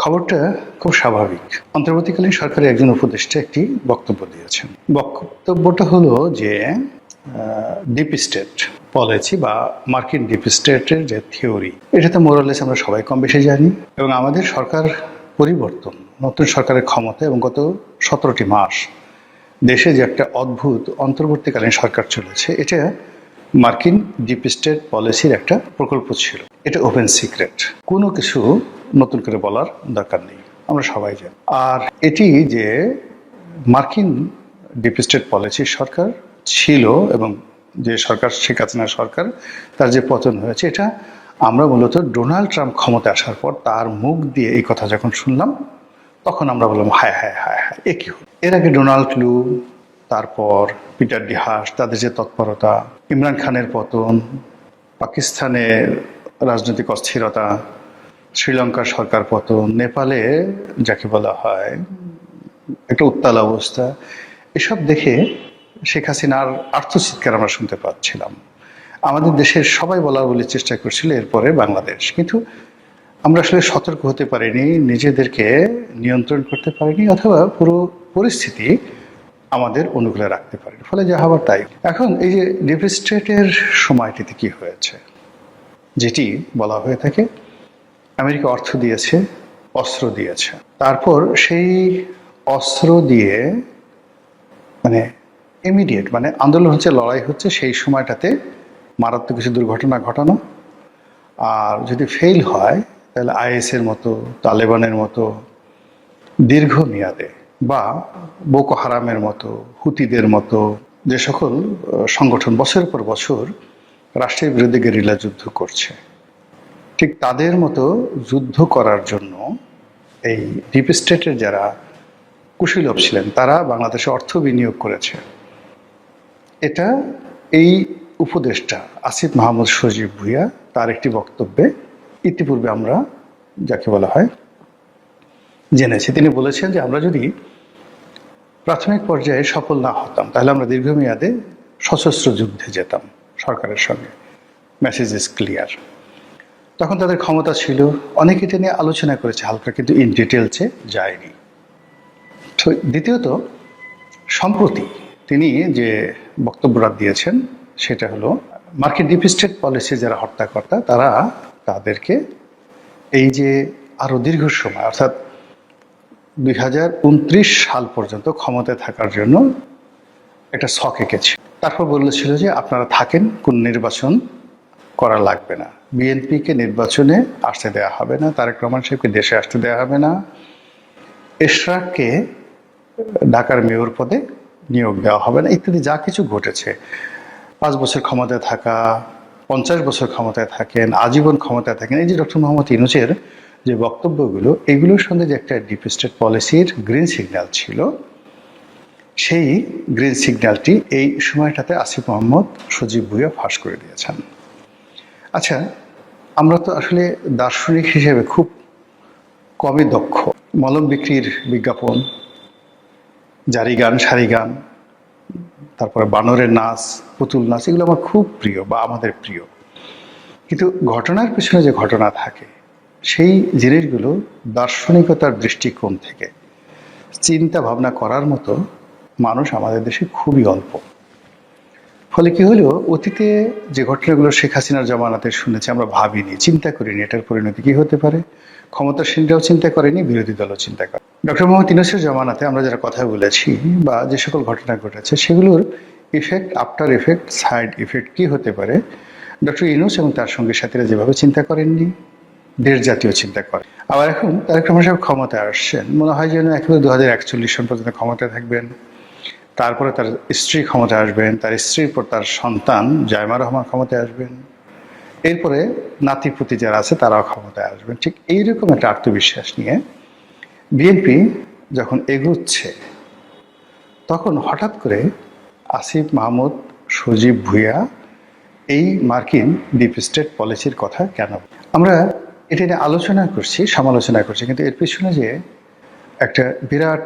খবরটা খুব স্বাভাবিক। অন্তর্বর্তীকালীন সরকারের একজন উপদেষ্টা একটি বক্তব্য দিয়েছেন। বক্তব্যটা হলো যে ডিপ স্টেট পলিসি বা মার্কিন ডিপ স্টেটের যে থিওরি, এটা তো মোরালেস আমরা সবাই কম বেশি জানি। এবং আমাদের সরকার পরিবর্তন, নতুন সরকারের ক্ষমতা এবং গত 17টি মাস দেশে যে একটা অদ্ভুত অন্তর্বর্তীকালীন সরকার চলেছে, এটা মার্কিন ডিপ স্টেট পলিসির একটা প্রকল্প ছিল। এটা ওপেন সিক্রেট, কোনো কিছু নতুন করে বলার দরকার নেই, আমরা সবাই জানি। আর এটি যে মার্কিন ডিপ স্টেট পলিসির সরকার ছিল এবং যে সরকার শেখ হাসিনা সরকার, তার যে পতন হয়েছে, এটা আমরা মূলত ডোনাল্ড ট্রাম্প ক্ষমতা আসার পর তার মুখ দিয়ে এই কথা যখন শুনলাম, তখন আমরা বললাম হায় হায় হায় হায়, এ কি হল। এর আগে ডোনাল্ড লু, তারপর পিটার ডি হাস, তাদের যে তৎপরতা, ইমরান খানের পতন, পাকিস্তানের রাজনৈতিক অস্থিরতা, শ্রীলঙ্কার সরকার পতন, নেপালে যাকে বলা হয় একটা উত্তাল অবস্থা, এসব দেখে শেখ হাসিনার আর্তচিৎকার আমরা শুনতে পাচ্ছিলাম। আমাদের দেশের সবাই বলার চেষ্টা করছিল এরপরে বাংলাদেশ, কিন্তু আমরা আসলে সতর্ক হতে পারিনি, নিজেদেরকে নিয়ন্ত্রণ করতে পারিনি, অথবা পুরো পরিস্থিতি আমাদের অনুকূলে রাখতে পারিনি, ফলে যা হবার তাই। এখন এই যে ডিপ স্টেটের সময়টিতে কি হয়েছে, যেটি বলা হয়ে থাকে আমেরিকা অর্থ দিয়েছে, অস্ত্র দিয়েছে, তারপর সেই অস্ত্র দিয়ে মানে ইমিডিয়েট মানে আন্দোলন হচ্ছে, লড়াই হচ্ছে, সেই সময়টাতে মারাত্মক কিছু দুর্ঘটনা ঘটানো। আর যদি ফেল হয় তাহলে আইএসের মতো, তালেবানের মতো দীর্ঘমেয়াদে, বা বোকো হারামের মতো, হুতিদের মতো যে সকল সংগঠন বছরের পর বছর রাষ্ট্রের বিরুদ্ধে গেরিলা যুদ্ধ করছে, ঠিক তাদের মতো যুদ্ধ করার জন্য এই ডিপ স্টেটের যারা কুশীলব ছিলেন, তারা বাংলাদেশে অর্থ বিনিয়োগ করেছে। এটা এই উপদেষ্টা আসিফ মাহমুদ সজীব ভুঁইয়া তার একটি বক্তব্যে ইতিপূর্বে আমরা যাকে বলা হয় জেনেছি। তিনি বলেছেন যে আমরা যদি প্রাথমিক পর্যায়ে সফল না হতাম, তাহলে আমরা দীর্ঘমেয়াদে সশস্ত্র যুদ্ধে যেতাম সরকারের সঙ্গে। Message is clear. তখন তাদের ক্ষমতা ছিল, অনেকে এটা নিয়ে আলোচনা করেছে হালকা, কিন্তু ইন ডিটেলসে যায়নি। তো দ্বিতীয়ত, সম্প্রতি তিনি যে বক্তব্যটা দিয়েছেন সেটা হলো মার্কিন ডিপ স্টেট পলিসি যারা হত্যাকর্তা, তারা তাদেরকে এই যে আরো দীর্ঘ সময়, অর্থাৎ 2029 সাল পর্যন্ত ক্ষমতায় থাকার জন্য একটা ছক এঁকেছে। তারপর বলেছিল যে আপনারা থাকেন, কোন নির্বাচন করা লাগবে না, বিএনপিকে নির্বাচনে আসতে দেওয়া হবে না, তারেক রহমান সাহেবকে দেশে আসতে দেওয়া হবে না, এশরাককে ঢাকার মেয়র পদে নিয়োগ দেওয়া হবে না, ইত্যাদি যা কিছু ঘটেছে। 5 বছর ক্ষমতায় থাকা, 50 বছর ক্ষমতায় থাকেন, আজীবন ক্ষমতায় থাকেন, এই যে ডক্টর মোহাম্মদ ইউনূসের যে বক্তব্যগুলো, এগুলোর সঙ্গে যে একটা ডিপ স্টেট পলিসির গ্রিন সিগন্যাল ছিল, সেই গ্রিন সিগন্যালটি এই সময়টাতে আসিফ মাহমুদ সজীব ভুঁইয়া ফাঁস করে দিয়েছেন। আচ্ছা, আমরা তো আসলে দার্শনিক হিসেবে খুব কমই দক্ষ। মলম বিক্রির বিজ্ঞাপন, জারি গান, সারি গান, তারপরে বানরের নাচ, পুতুল নাচ, এগুলো আমার খুব প্রিয় বা আমাদের প্রিয়। কিন্তু ঘটনার পিছনে যে ঘটনা থাকে, সেই জিনিসগুলো দার্শনিকতার দৃষ্টিকোণ থেকে চিন্তা ভাবনা করার মতো মানুষ আমাদের দেশে খুবই অল্প। ফলে কি হলো, অতীতে যে ঘটনাগুলো শেখ হাসিনার জামানাতে শুনেছি, আমরা ভাবিনি, চিন্তা করিনি এটার পরিণতি কি হতে পারে। ক্ষমতাসীনরাও চিন্তা করেনি, বিরোধী দলও চিন্তা করে। ডক্টর মোহাম্মদ ইউনূসের জামানাতে আমরা যারা কথা বলেছি বা যে সকল ঘটনা ঘটেছে, সেগুলোর effect, after effect, side effect কি হতে পারে, ডক্টর ইউনূস এবং তার সঙ্গী সাথীরা যেভাবে চিন্তা করেননি, দেশ জাতীয় চিন্তা করে। আবার এখন তারেক রহমান সাহেব ক্ষমতায় আসছেন, মনে হয় যেন একেবারে 2041 সাল পর্যন্ত ক্ষমতায় থাকবেন, তারপরে তার স্ত্রী ক্ষমতায় আসবেন, তার স্ত্রীর পর তার সন্তান জায়মা রহমান ক্ষমতায় আসবেন, এরপরে নাতিপুতি যারা আছে তারাও ক্ষমতায় আসবেন। ঠিক এইরকম একটা আত্মবিশ্বাস নিয়ে বিএনপি যখন এগুচ্ছে, তখন হঠাৎ করে আসিফ মাহমুদ সজীব ভুঁইয়া এই মার্কিন ডিপ স্টেট পলিসির কথা কেন, আমরা এটা নিয়ে আলোচনা করছি, সমালোচনা করছি, কিন্তু এর পিছনে যে একটা বিরাট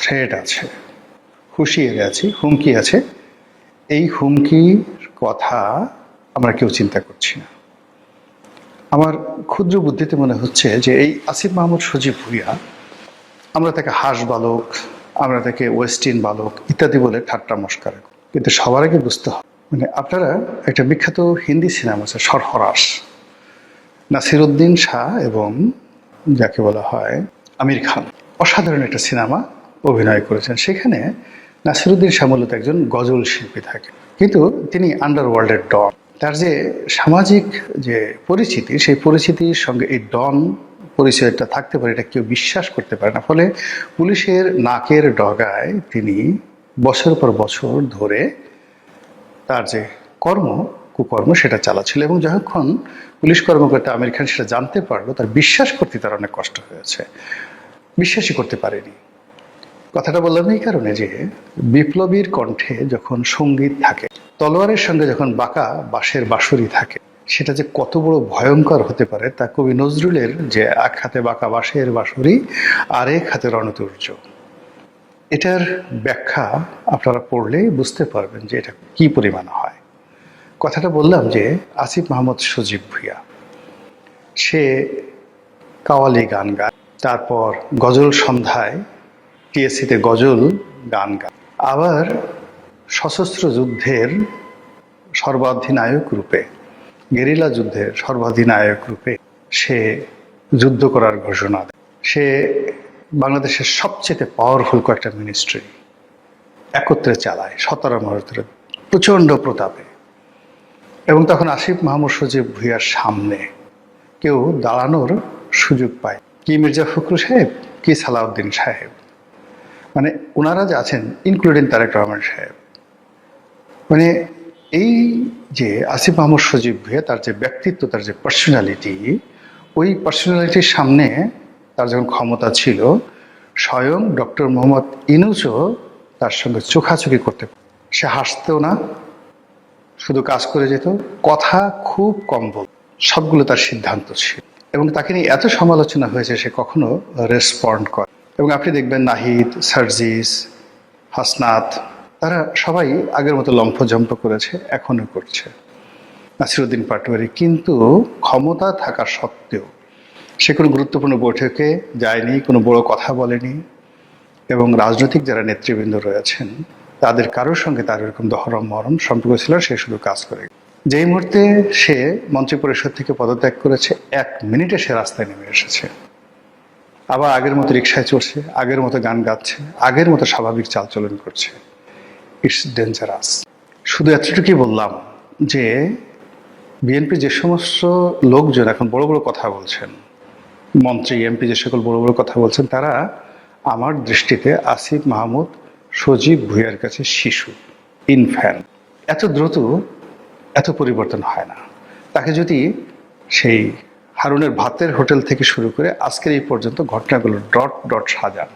থ্রেট আছে, হুঁশিয়ারি আছে, হুমকি আছে, এই হুমকির কথা আমরা কেউ চিন্তা করছি না। আমার ক্ষুদ্র বুদ্ধিতে মনে হচ্ছে যে এই আসিফ মাহমুদ সজীব ভুঁইয়া, আমরা তাকে হাঁস বালক, আমরা তাকে ওয়েস্টিন বালক ইত্যাদি বলে ঠাট্টা মস্করা করি। কিন্তু সবার আগে বুঝতে হবে, মানে আপনারা একটা বিখ্যাত হিন্দি সিনেমা আছে সরফরাজ, নাসিরুদ্দিন শাহ এবং যাকে বলা হয় আমির খান, অসাধারণ একটা সিনেমা অভিনয় করেছেন। সেখানে নাসিরুদ্দিন শাহ মূলত একজন গজল শিল্পী থাকে, কিন্তু তিনি আন্ডারওয়ার্ল্ডের ডন। তার যে সামাজিক যে পরিচিতি, সেই পরিচিতির সঙ্গে এই ডন পরিচয়টা থাকতে পারে, এটা কেউ বিশ্বাস করতে পারে না। ফলে পুলিশের নাকের ডগায় তিনি বছর পর বছর ধরে তার যে কুকর্ম সেটা চালাচ্ছিল, এবং যখন পুলিশ কর্মকর্তা আমির খান সেটা জানতে পারলো, তার বিশ্বাস করতে তার অনেক কষ্ট হয়েছে, বিশ্বাসই করতে পারেনি। কথাটা বললাম এই কারণে যে বিপ্লবীর কণ্ঠে যখন সঙ্গীত থাকে, তলোয়ারের সঙ্গে যখন বাঁকা বাঁশের বাঁশুরি থাকে, সেটা যে কত বড় ভয়ঙ্কর হতে পারে তা কবি নজরুলের যে এক হাতে বাঁকা বাঁশের বাঁশুরি আর এক হাতে রণতুর্য, এটার ব্যাখ্যা আপনারা পড়লেই বুঝতে পারবেন যে এটা কি পরিমাণ হয়। কথাটা বললাম যে আসিফ মাহমুদ সজীব ভুঁইয়া, সে কাওয়ালি গান গায়, তারপর গজল সন্ধ্যায় টিএসসিতে গজল গান গায়, আবার সশস্ত্র যুদ্ধের সর্বাধিনায়ক রূপে, গেরিলা যুদ্ধের সর্বাধিনায়ক রূপে সে যুদ্ধ করার ঘোষণা দেয়। সে বাংলাদেশের সবচেয়ে পাওয়ারফুল কয়েকটা মিনিস্ট্রি একত্রে চালায় 17 মাসের প্রচণ্ড প্রতাপে। এবং তখন আসিফ মাহমুদ সজীব ভুঁইয়ার সামনে কেউ দাঁড়ানোর সুযোগ পায়, কি মির্জা ফখরুল সাহেব, কি সালাউদ্দিন সাহেব, মানে ওনারা যে আছেন, ইনক্লুডিং তারেক রহমান সাহেব। মানে এই যে আসিফ মাহমুদ সজীব ভুঁইয়া, তার যে ব্যক্তিত্ব, তার যে পার্সোনালিটি, ওই পার্সোনালিটির সামনে তার যখন ক্ষমতা ছিল, স্বয়ং ডক্টর মোহাম্মদ ইউনূসও তার সঙ্গে চোখাচোখি করতে, সে হাসতেও না, শুধু কাজ করে যেত, কথা খুব কম বলত, সবগুলো তার সিদ্ধান্ত ছিল। এবং তাকে নিয়ে এত সমালোচনা হয়েছে, সে কখনো রেসপন্ড করে। এবং আপনি দেখবেন নাহিদ, সার্জিস, হাসনাত, তারা সবাই আগের মতো লম্ফজম্প করেছে, এখনো করছে, নাসিরুদ্দিন পাটোয়ারি। কিন্তু ক্ষমতা থাকা সত্ত্বেও সে কোনো গুরুত্বপূর্ণ বৈঠকে যায়নি, কোনো বড় কথা বলেনি, এবং রাজনৈতিক যারা নেতৃবৃন্দ রয়েছেন তাদের কারোর সঙ্গে তার এরকম দহরম মহরম সম্পর্ক ছিল। সে শুধু কাজ করে, যেই মুহূর্তে সে মন্ত্রী পরিষদ থেকে পদত্যাগ করেছে, 1 মিনিটে সে রাস্তায় নেমে এসেছে, আবার আগের মতো রিক্সায় চড়ছে, আগের মতো গান গাচ্ছে, আগের মতো স্বাভাবিক চালচলন করছে। It's dangerous. শুধু এতটুকুই বললাম যে বিএনপি যে সমস্ত লোকজন এখন বড় বড় কথা বলছেন, মন্ত্রী এমপি যে সকল বড় বড় কথা বলছেন, তারা আমার দৃষ্টিতে আসিফ মাহমুদ সজীব ভুঁইয়ার কাছে শিশু, ইনফ্যান্ট। এত দ্রুত এত পরিবর্তন হয় না। তাকে যদি সেই হারুনের ভাতের হোটেল থেকে শুরু করে আজকের এই পর্যন্ত ঘটনাগুলো ডট ডট সাজান,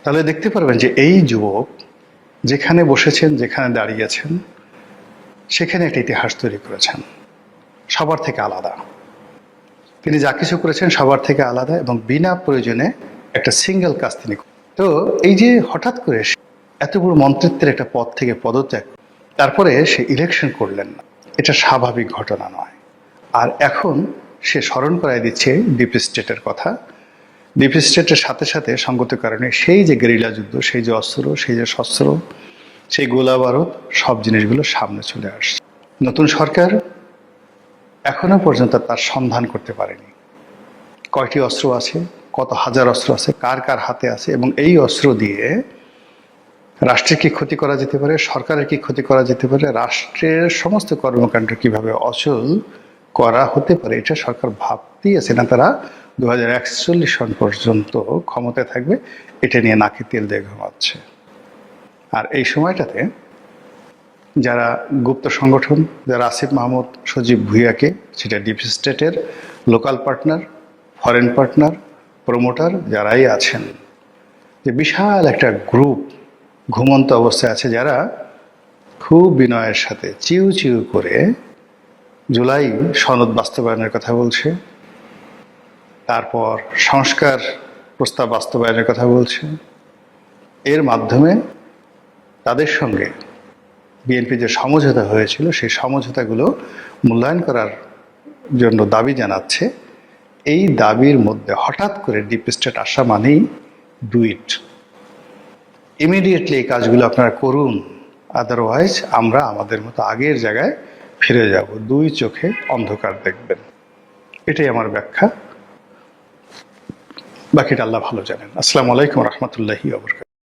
তাহলে দেখতে পারবেন যে এই যুবক যেখানে বসেছেন, যেখানে দাঁড়িয়েছেন, সেখানে একটা ইতিহাস তৈরি করেছেন, সবার থেকে আলাদা। তিনি যা কিছু করেছেন সবার থেকে আলাদা, এবং বিনা প্রয়োজনে একটা সিঙ্গেল কাজ তিনি। তো এই যে হঠাৎ করে এত বড় মন্ত্রিত্বের একটা পদ থেকে পদত্যাগ, তারপরে সে ইলেকশন করলেন না, এটা স্বাভাবিক ঘটনা নয়। আর এখন সে স্মরণ করাই দিচ্ছে ডিপ স্টেটের কথা। ডিপ স্টেটের সাথে সাথে সঙ্গত কারণে সেই যে গেরিলা যুদ্ধ, সেই যে অস্ত্র, সেই যে শস্ত্র, সেই গোলা বারুদ, সব জিনিসগুলো সামনে চলে আসছে। নতুন সরকার এখনো পর্যন্ত তার সন্ধান করতে পারেনি কয়টি অস্ত্র আছে, কত হাজার অস্ত্র আছে, কার কার হাতে আছে, এবং এই অস্ত্র দিয়ে রাষ্ট্রের কি ক্ষতি করা যেতে পারে, সরকারের কি ক্ষতি করা যেতে পারে, রাষ্ট্রের সমস্ত কর্মকাণ্ড কিভাবে অচল করা হতে পারে, এটা সরকার ভাবতেই আছে না। তারা 2041 সন পর্যন্ত ক্ষমতায় থাকবে, এটা নিয়ে নাকে তেল দিয়ে ঘুমাচ্ছে। আর এই সময়টাতে যারা গুপ্ত সংগঠন, যারা আসিফ মাহমুদ সজীব ভুঁইয়াকে, সেটা ডিপ স্টেটের local partner, foreign partner, promoter যারাই আছেন, যে বিশাল একটা গ্রুপ ঘুমন্ত অবস্থায় আছে, যারা খুব বিনয়ের সাথে চিউ চিউ করে জুলাই সনদ বাস্তবায়নের কথা বলছে, তারপর সংস্কার প্রস্তাব বাস্তবায়নের কথা বলছে। এর মাধ্যমে তাদের সঙ্গে বিএনপি যে সমঝোতা হয়েছিল, সেই সমঝোতাগুলো মূল্যায়ন করার জন্য দাবি জানাচ্ছে, এই দাবির মধ্যে হঠাৎ করে ডিপ স্টেট আসা মানেই ডু ইট, ইমিডিয়েটলি এই কাজগুলো আপনারা করুন, আদারওয়াইজ আমরা আমাদের মতো আগের জায়গায় ফিরে যাব, দুই চোখে অন্ধকার দেখবেন। এটাই আমার ব্যাখ্যা, বাকিটা আল্লাহ ভালো জানেন। আসসালামু আলাইকুম রহমতুল্লাহি ওয়া বারাকাতুহু।